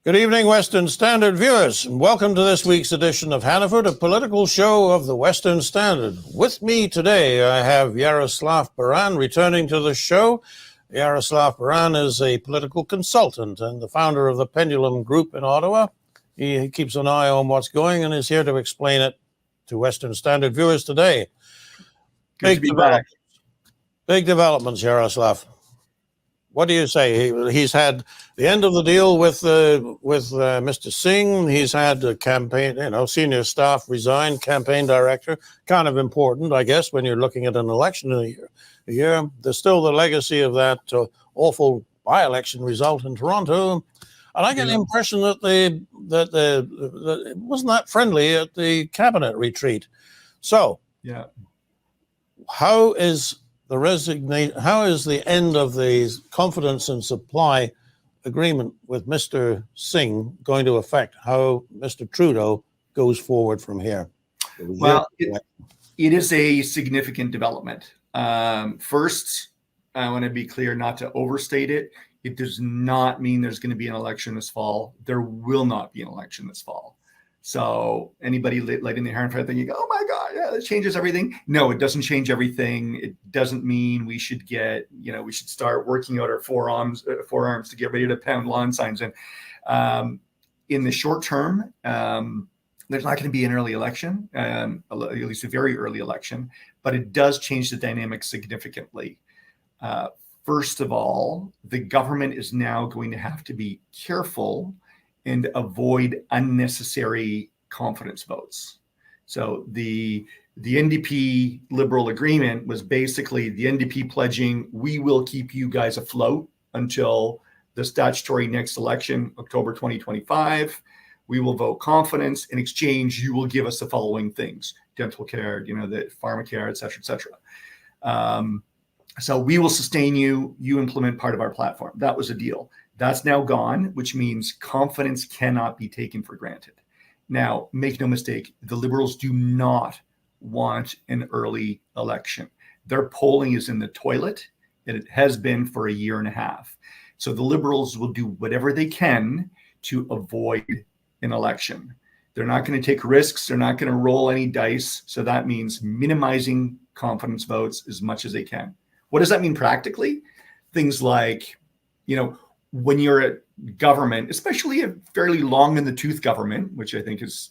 Good evening, Western Standard viewers, and welcome to this week's edition of Hannaford, a political show of the Western Standard. With me today, I have Yaroslav Baran returning to the show. Yaroslav Baran is a political consultant and the founder of the Pendulum Group in Ottawa. He keeps an eye on what's going and is here to explain it to Western Standard viewers today. Good to be back. Big developments, Yaroslav. What do you say? He's had the end of the deal with Mr. Singh. He's had a campaign, senior staff resign, campaign director. Kind of important, I guess, when you're looking at an election in a year. There's still the legacy of that awful by-election result in Toronto. And I get the impression that it wasn't that friendly at the cabinet retreat. So, how is the end of the confidence and supply agreement with Mr. Singh going to affect how Mr. Trudeau goes forward from here? Well, it is a significant development. First, I want to be clear not to overstate it. It does not mean there's going to be an election this fall. There will not be an election this fall. So anybody lighting their hair on fire thinking, oh my God, yeah, that changes everything. No, it doesn't change everything. It doesn't mean we should we should start working out our forearms to get ready to pound lawn signs. And in the short term, there's not going to be an early election, at least a very early election, but it does change the dynamic significantly. First of all, the government is now going to have to be careful and avoid unnecessary confidence votes. So the NDP Liberal agreement was basically the NDP pledging, we will keep you guys afloat until the statutory next election, October 2025. We will vote confidence. In exchange, you will give us the following things: dental care, the pharmacare, et cetera, et cetera. So we will sustain you. You implement part of our platform. That was a deal. That's now gone, which means confidence cannot be taken for granted. Now, make no mistake, the Liberals do not want an early election. Their polling is in the toilet, and it has been for a year and a half. So the Liberals will do whatever they can to avoid an election. They're not going to take risks. They're not going to roll any dice. So that means minimizing confidence votes as much as they can. What does that mean practically? Things like, when you're a government, especially a fairly long in the tooth government, which I think is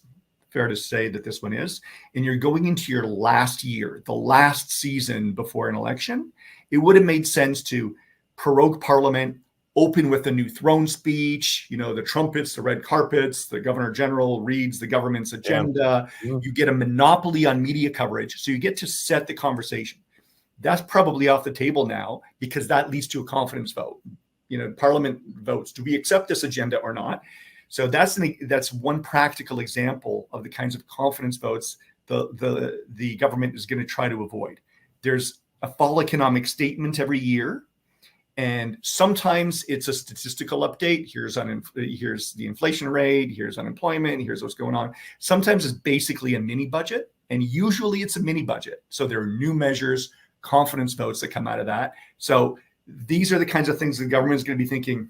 fair to say that this one is, and you're going into your last year, the last season before an election, it would have made sense to prorogue Parliament, open with a new throne speech, the trumpets, the red carpets, the Governor General reads the government's agenda. Yeah. You get a monopoly on media coverage, so you get to set the conversation. That's probably off the table now because that leads to a confidence vote. Parliament votes, do we accept this agenda or not? So that's one practical example of the kinds of confidence votes the government is going to try to avoid. There's a fall economic statement every year, and sometimes it's a statistical update. Here's the inflation rate, here's unemployment, here's what's going on. Sometimes it's basically a mini budget, and usually it's a mini budget. So there are new measures, confidence votes that come out of that. So these are the kinds of things the government is going to be thinking,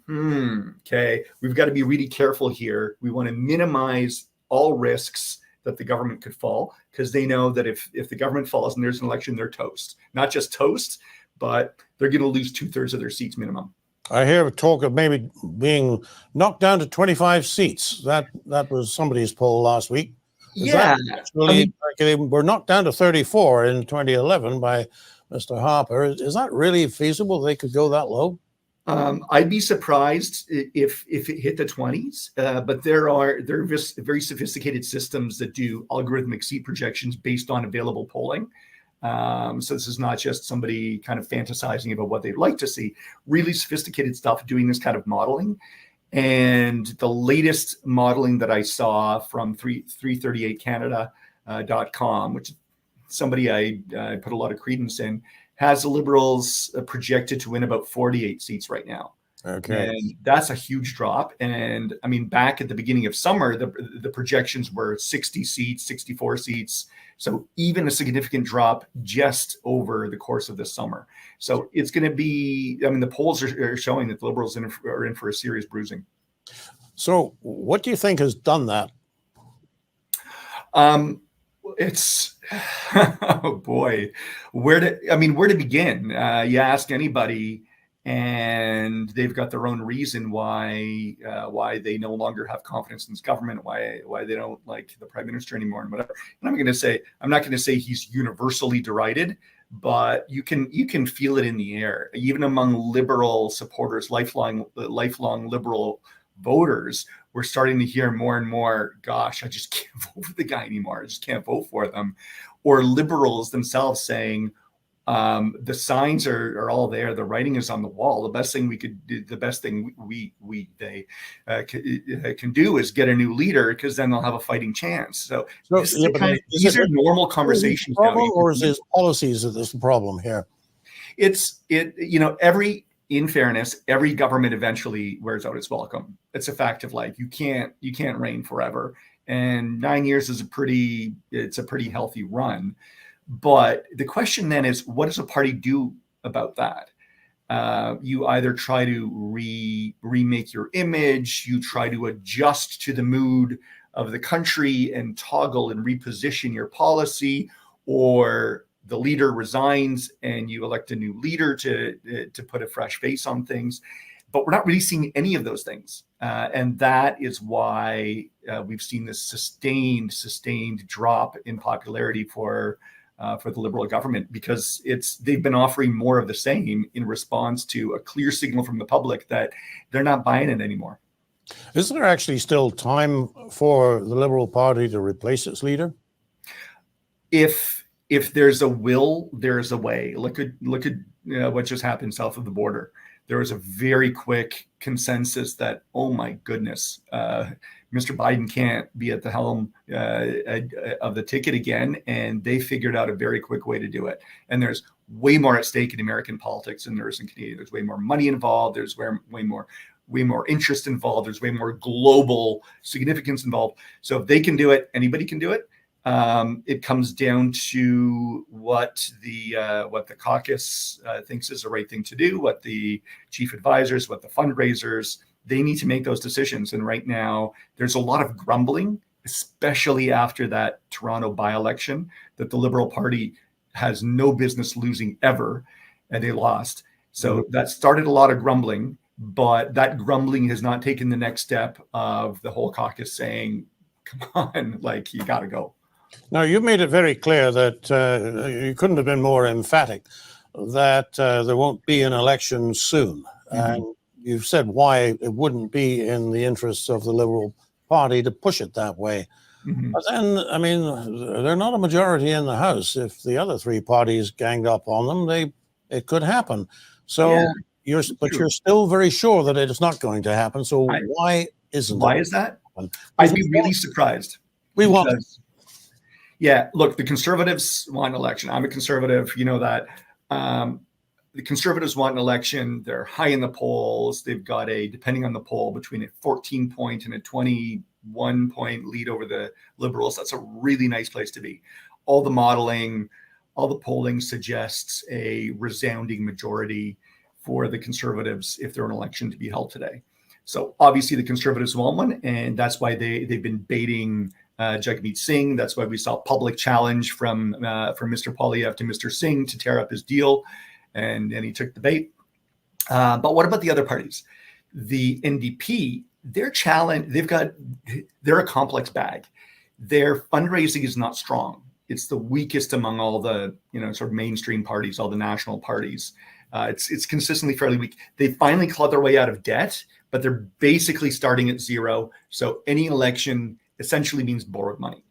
okay, we've got to be really careful here. We want to minimize all risks that the government could fall, because they know that if the government falls and there's an election, they're toast. Not just toast, but they're going to lose 2/3 of their seats minimum. I hear talk of maybe being knocked down to 25 seats. That was somebody's poll last week. We're knocked down to 34 in 2011 by Mr. Harper. Is that really feasible? They could go that low? I'd be surprised if it hit the 20s, but there are very sophisticated systems that do algorithmic seat projections based on available polling. So this is not just somebody kind of fantasizing about what they'd like to see. Really sophisticated stuff doing this kind of modeling. And the latest modeling that I saw from 338canada.com, which somebody I put a lot of credence in, has the Liberals projected to win about 48 seats right now. Okay. And that's a huge drop. And I mean, back at the beginning of summer, the projections were 60 seats, 64 seats. So even a significant drop just over the course of this summer. So it's going to be, I mean, the polls are showing that the Liberals are in for a serious bruising. So what do you think has done that? It's oh boy, where to begin? You ask anybody, and they've got their own reason why they no longer have confidence in this government, why they don't like the prime minister anymore, and whatever. And I'm not going to say he's universally derided, but you can feel it in the air, even among liberal supporters, lifelong liberal voters. We're starting to hear more and more, gosh, I just can't vote for the guy anymore. I just can't vote for them. Or liberals themselves saying, the signs are all there. The writing is on the wall. The best thing we could do, the best thing they can do is get a new leader, because then they'll have a fighting chance. So these are normal conversations now. Or is his policies that is the problem here? In fairness, every government eventually wears out its welcome. It's a fact of life. You can't reign forever. And 9 years is a pretty healthy run. But the question then is, what does a party do about that? You either try to remake your image, you try to adjust to the mood of the country and toggle and reposition your policy, or the leader resigns and you elect a new leader to put a fresh face on things. But we're not really seeing any of those things. And that is why we've seen this sustained drop in popularity for the Liberal government, because they've been offering more of the same in response to a clear signal from the public that they're not buying it anymore. Is there actually still time for the Liberal Party to replace its leader? If there's a will, there's a way. Look at what just happened south of the border. There was a very quick consensus that, oh my goodness, Mr. Biden can't be at the helm of the ticket again, and they figured out a very quick way to do it. And there's way more at stake in American politics than there is in Canada. There's way more money involved. There's way more interest involved. There's way more global significance involved. So if they can do it, anybody can do it. It comes down to what the caucus thinks is the right thing to do, what the chief advisors, what the fundraisers, they need to make those decisions. And right now, there's a lot of grumbling, especially after that Toronto by-election, that the Liberal Party has no business losing ever, and they lost. So that started a lot of grumbling, but that grumbling has not taken the next step of the whole caucus saying, come on, like, you got to go. Now, you've made it very clear that you couldn't have been more emphatic that there won't be an election soon. Mm-hmm. And you've said why it wouldn't be in the interests of the Liberal Party to push it that way. Mm-hmm. But then, I mean, they're not a majority in the House. If the other three parties ganged up on them, it could happen. So you're still very sure that it is not going to happen. So why isn't it? Why is that? I'd be really surprised. We want. Yeah, look, the Conservatives want an election. I'm a Conservative, you know that. The Conservatives want an election. They're high in the polls. They've got depending on the poll, between a 14-point and a 21-point lead over the Liberals. That's a really nice place to be. All the modeling, all the polling suggests a resounding majority for the Conservatives if they're an election to be held today. So obviously the Conservatives want one, and that's why they've been baiting Jagmeet Singh. That's why we saw public challenge from Mr. Poilievre to Mr. Singh to tear up his deal, and he took the bait. But what about the other parties? The NDP, they're a complex bag. Their fundraising is not strong. It's the weakest among all the sort of mainstream parties, all the national parties. It's consistently fairly weak. They finally clawed their way out of debt, but they're basically starting at zero. So any election essentially means borrowed money.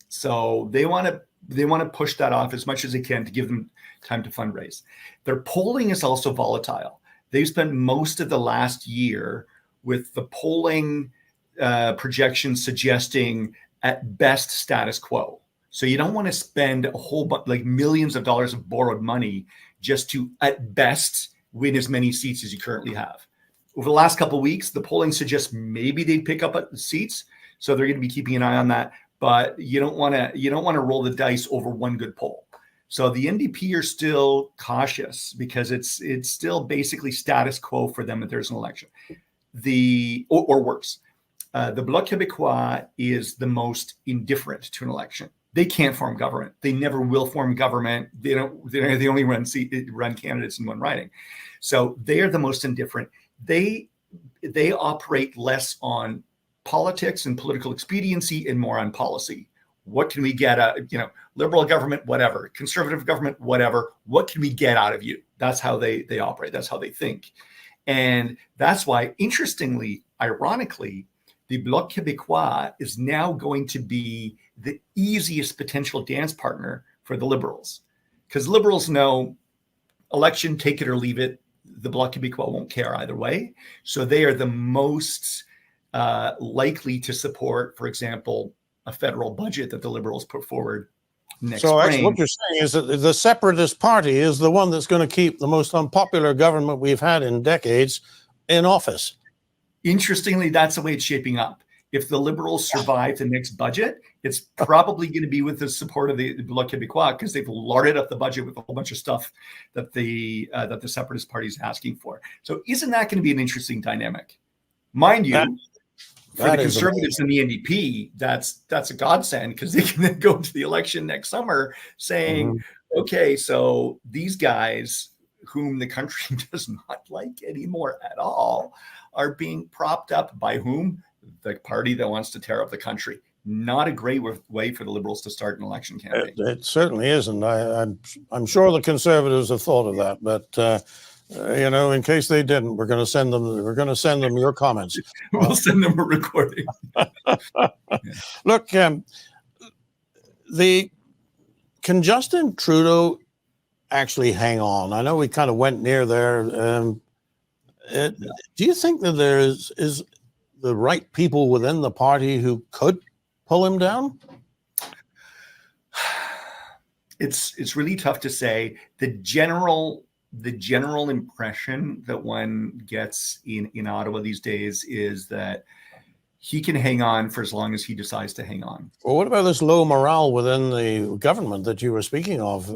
So they want to push that off as much as they can to give them time to fundraise. Their polling is also volatile. They've spent most of the last year with the polling projections suggesting at best status quo. So you don't want to spend a whole bunch, like millions of dollars of borrowed money just to at best win as many seats as you currently have. Over the last couple of weeks, the polling suggests maybe they'd pick up at the seats. So they're going to be keeping an eye on that, but you don't want to roll the dice over one good poll. So the NDP are still cautious because it's still basically status quo for them if there's an election. Or worse, the Bloc Québécois is the most indifferent to an election. They can't form government. They never will form government. They only run candidates in one riding. So they are the most indifferent. They operate less on politics and political expediency and more on policy. What can we get out? Liberal government, whatever. Conservative government, whatever. What can we get out of you? That's how they operate. That's how they think. And that's why, interestingly, ironically, the Bloc Québécois is now going to be the easiest potential dance partner for the Liberals. Because Liberals know election, take it or leave it, the Bloc Québécois won't care either way. So they are the most likely to support, for example, a federal budget that the Liberals put forward next spring. Actually, what you're saying is that the Separatist Party is the one that's going to keep the most unpopular government we've had in decades in office. Interestingly, that's the way it's shaping up. If the Liberals survive the next budget, it's probably going to be with the support of the Bloc Québécois, because they've larded up the budget with a whole bunch of stuff that the Separatist Party is asking for. So isn't that going to be an interesting dynamic? Mind you, for the Conservatives and the NDP, that's a godsend, because they can then go into the election next summer saying, okay, so these guys whom the country does not like anymore at all are being propped up by whom? The party that wants to tear up the country. Not a great way for the Liberals to start an election campaign. It certainly isn't. I'm sure the Conservatives have thought of that, but in case they didn't, we're going to send them your comments. We'll send them a recording. Look, can Justin Trudeau actually hang on? I know we kind of went near there. Do you think that there is the right people within the party who could pull him down? It's really tough to say. The general impression that one gets in Ottawa these days is that he can hang on for as long as he decides to hang on. Well, what about this low morale within the government that you were speaking of?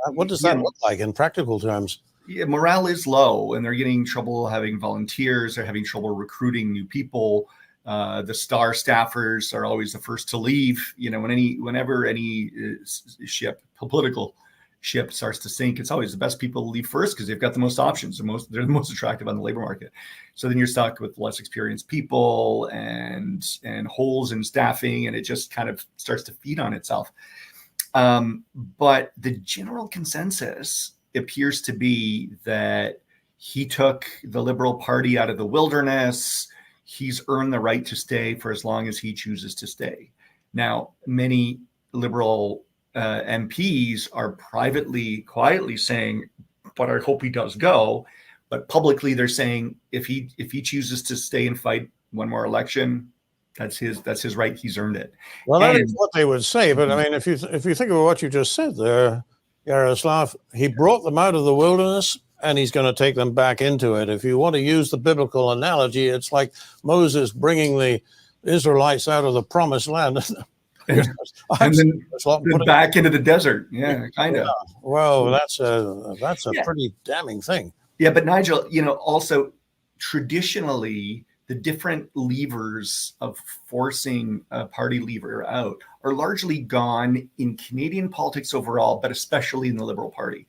What does that look like in practical terms? Yeah, morale is low, and they're getting trouble having volunteers. They're having trouble recruiting new people. The star staffers are always the first to leave. Whenever any political ship starts to sink, it's always the best people to leave first, because they've got the most options. They're the most attractive on the labor market. So then you're stuck with less experienced people and holes in staffing, and it just kind of starts to feed on itself. But the general consensus appears to be that he took the Liberal Party out of the wilderness. He's earned the right to stay for as long as he chooses to stay. Now, many Liberal MPs are quietly saying, but I hope he does go. But publicly, they're saying if he chooses to stay and fight one more election, that's his right. He's earned it. Well, that is what they would say. But I mean, if you think of what you just said there, Yaroslav, he brought them out of the wilderness, and he's going to take them back into it. If you want to use the biblical analogy, it's like Moses bringing the Israelites out of the promised land. and then back into the desert. Yeah, kind of. Yeah. Well, that's a pretty damning thing. Yeah, but Nigel, also traditionally, the different levers of forcing a party leader out are largely gone in Canadian politics overall, but especially in the Liberal Party.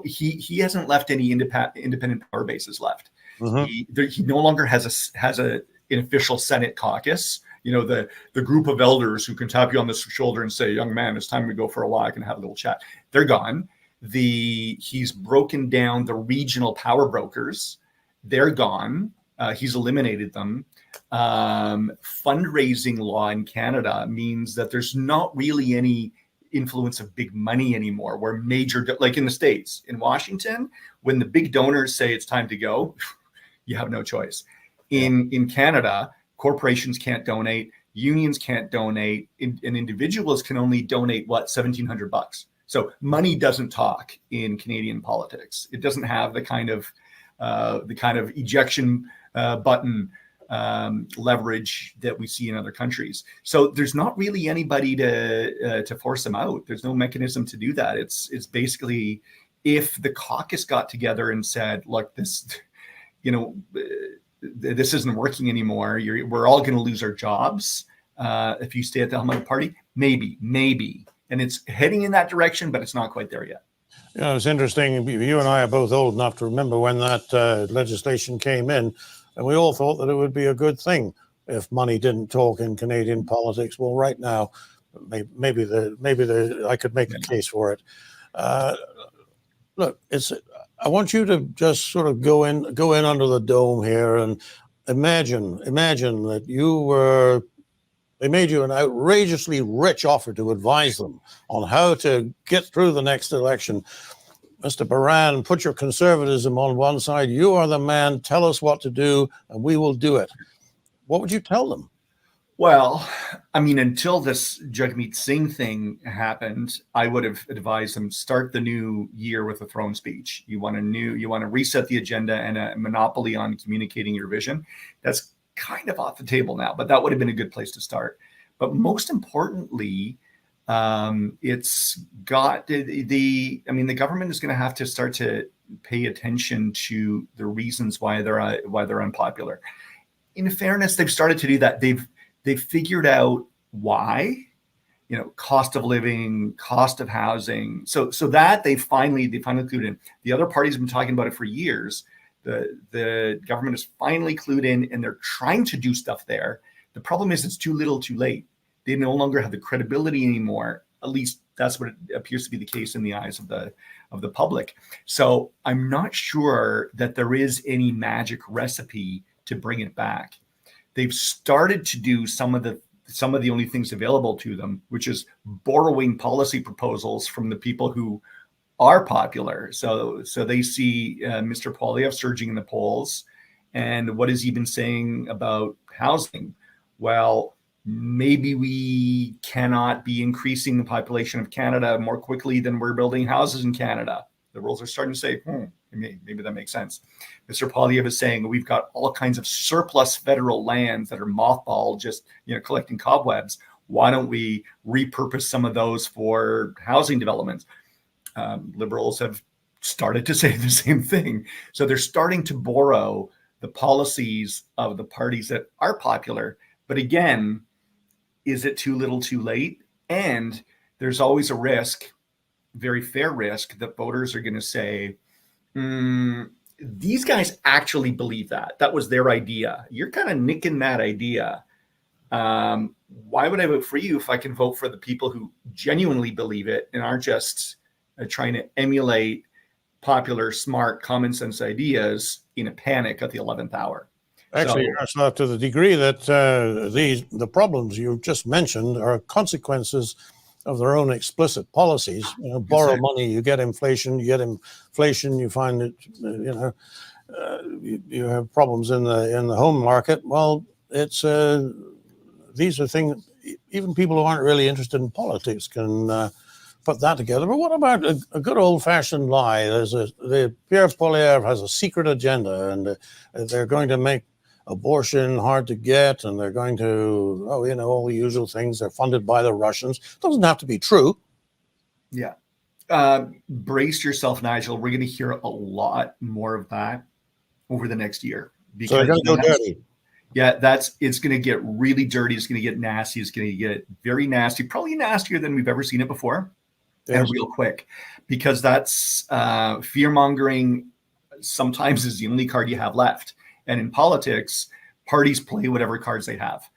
He hasn't left any independent power bases left. Mm-hmm. He no longer has an official Senate caucus. The group of elders who can tap you on the shoulder and say, "Young man, it's time to go for a walk and have a little chat." They're gone. He's broken down the regional power brokers. They're gone. He's eliminated them. Fundraising law in Canada means that there's not really any influence of big money anymore, where like in the States, in Washington, when the big donors say it's time to go, you have no choice. In Canada, corporations can't donate, unions can't donate, and individuals can only donate $1,700. So money doesn't talk in Canadian politics. It doesn't have the kind of ejection button leverage that we see in other countries. So there's not really anybody to force them out. There's no mechanism to do that. It's basically, if the caucus got together and said, look, this, this isn't working anymore. We're all going to lose our jobs if you stay at the helm of the party. Maybe. And it's heading in that direction, but it's not quite there yet. You know, it's interesting. You and I are both old enough to remember when that legislation came in, and we all thought that it would be a good thing if money didn't talk in Canadian politics. Well, right now, maybe I could make a case for it. Look, I want you to just sort of go in under the dome here and imagine that they made you an outrageously rich offer to advise them on how to get through the next election. Mr. Baran, put your conservatism on one side. You are the man. Tell us what to do, and we will do it. What would you tell them? Well, I mean, until this Jagmeet Singh thing happened, I would have advised them start the new year with a throne speech. You want to reset the agenda and a monopoly on communicating your vision. That's kind of off the table now, but that would have been a good place to start. But most importantly, it's got the government is going to have to start to pay attention to the reasons why they're unpopular. In fairness, they've started to do that. They've figured out why, cost of living, cost of housing. So that they finally clued in. The other parties have been talking about it for years. The government is finally clued in, and they're trying to do stuff there. The problem is it's too little, too late. They no longer have the credibility anymore. At least that's what it appears to be the case in the eyes of the public. So I'm not sure that there is any magic recipe to bring it back. They've started to do some of the only things available to them, which is borrowing policy proposals from the people who are popular. So they see Mr. Poilievre surging in the polls. And what has he been saying about housing? Well, maybe we cannot be increasing the population of Canada more quickly than we're building houses in Canada. The Liberals are starting to say, maybe that makes sense. Mr. Poilievre is saying we've got all kinds of surplus federal lands that are mothballed, just collecting cobwebs. Why don't we repurpose some of those for housing developments? Liberals have started to say the same thing. So they're starting to borrow the policies of the parties that are popular. But again, is it too little, too late? And there's always a risk, very fair risk, that voters are going to say, these guys actually believe that. That was their idea. You're kind of nicking that idea. Why would I vote for you if I can vote for the people who genuinely believe it and aren't just trying to emulate popular, smart, common sense ideas in a panic at the 11th hour? Actually, Yaroslav, to the degree that the problems you've just mentioned are consequences of their own explicit policies. Borrow money, you get inflation. You find that you have problems in the home market. Well, it's these are things even people who aren't really interested in politics can put that together. But what about a good old-fashioned lie? Pierre Poilievre has a secret agenda, and they're going to make abortion hard to get, and they're going to, all the usual things. They're funded by the Russians. It doesn't have to be true. Yeah. Brace yourself, Nigel. We're going to hear a lot more of that over the next year. So they're going to go dirty. Yeah, it's going to get really dirty. It's going to get nasty. It's going to get very nasty, probably nastier than we've ever seen it before. Yes. And real quick, because that's fear-mongering sometimes is the only card you have left. And in politics, parties play whatever cards they have.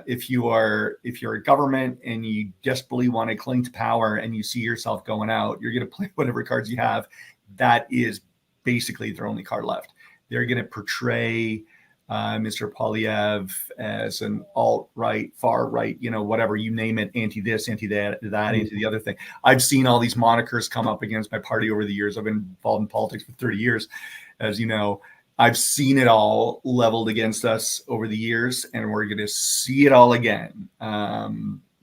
If you're a government and you desperately want to cling to power and you see yourself going out, you're going to play whatever cards you have. That is basically their only card left. They're going to portray Mr. Poilievre as an alt-right, far-right, whatever, you name it, anti-this, anti-that, anti the other thing. I've seen all these monikers come up against my party over the years. I've been involved in politics for 30 years, as you know. I've seen it all leveled against us over the years, and we're going to see it all again.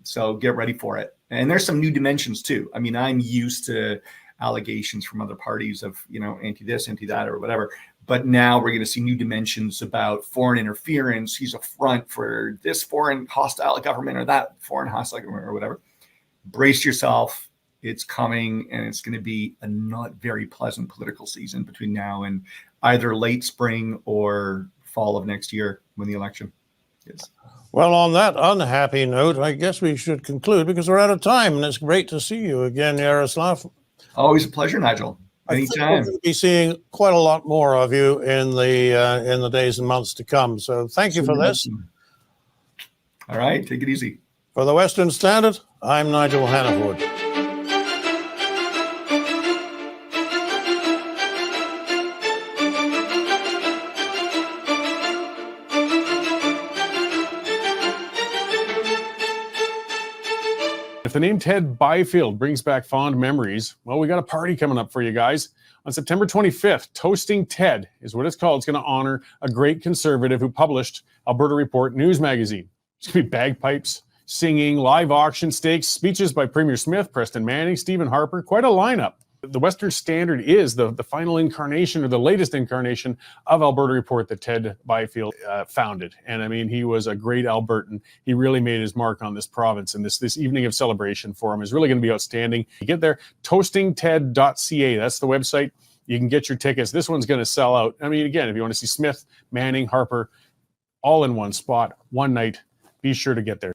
So get ready for it. And there's some new dimensions too. I mean, I'm used to allegations from other parties of, anti-this, anti-that, or whatever. But now we're going to see new dimensions about foreign interference. He's a front for this foreign hostile government or that foreign hostile government or whatever. Brace yourself. It's coming, and it's going to be a not very pleasant political season between now and either late spring or fall of next year when the election is. Well, on that unhappy note, I guess we should conclude because we're out of time, and it's great to see you again, Yaroslav. Always a pleasure, Nigel. I think we're Anytime. going to be seeing quite a lot more of you in the days and months to come. So thank you for this. All right, take it easy. For the Western Standard, I'm Nigel Hannaford. If the name Ted Byfield brings back fond memories, well, we got a party coming up for you guys. On September 25th, Toasting Ted is what it's called. It's going to honor a great conservative who published Alberta Report news magazine. It's going to be bagpipes, singing, live auction stakes, speeches by Premier Smith, Preston Manning, Stephen Harper, quite a lineup. The Western Standard is the final incarnation or the latest incarnation of Alberta Report that Ted Byfield founded. And I mean, he was a great Albertan. He really made his mark on this province. And this evening of celebration for him is really going to be outstanding. You get there, toastingted.ca. That's the website. You can get your tickets. This one's going to sell out. I mean, again, if you want to see Smith, Manning, Harper, all in one spot, one night, be sure to get there.